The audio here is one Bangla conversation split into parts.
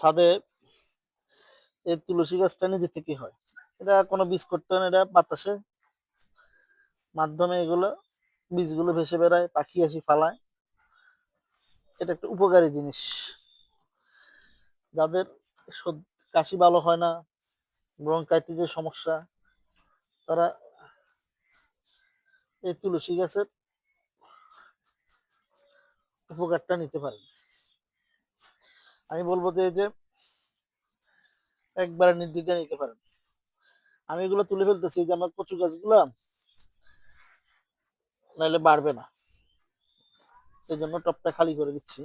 ছাদে এই তুলসী গাছটা নিজে থেকে হয়। এটা কোনো বীজ করতে হয় না, এটা বাতাসে মাধ্যমে এগুলো বীজগুলো ভেসে বেড়ায়, পাখি আসি ফালায়। এটা একটা উপকারী জিনিস। যাদের কাশি ভালো হয় না, ব্রঙ্কাইটিসের সমস্যা, তারা এই তুলসী গাছের উপকারটা নিতে পারে। আমি বলবো যে এই যে একবারে নির্দ্বিধায় নিতে পারেন। আমি এগুলো তুলে ফেলতেছি, যে আমার কচু গাছগুলা নাইলে বাড়বে না, এই জন্য টপটা খালি করে দিচ্ছি।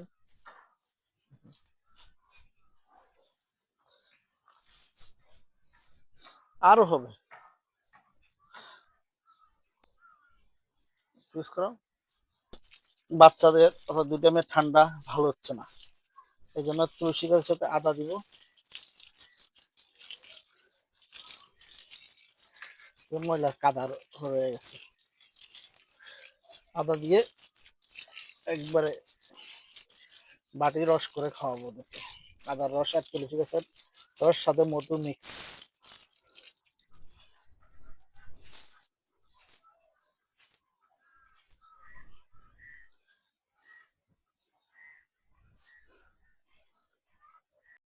আরো হবে, চুজ করো। বাচ্চাদের অথবা 2 টাইমের ঠান্ডা ভালো হচ্ছে না, এই জন্য তুলসী গাছের সাথে আদা দিব। ময়লা কাদার হয়ে গেছে, আদা দিয়ে একবারে বাটি রস করে খাওয়াবো ওদেরকে। আদার রস আর তুলসী গাছের রস সাথে মধু মিক্স।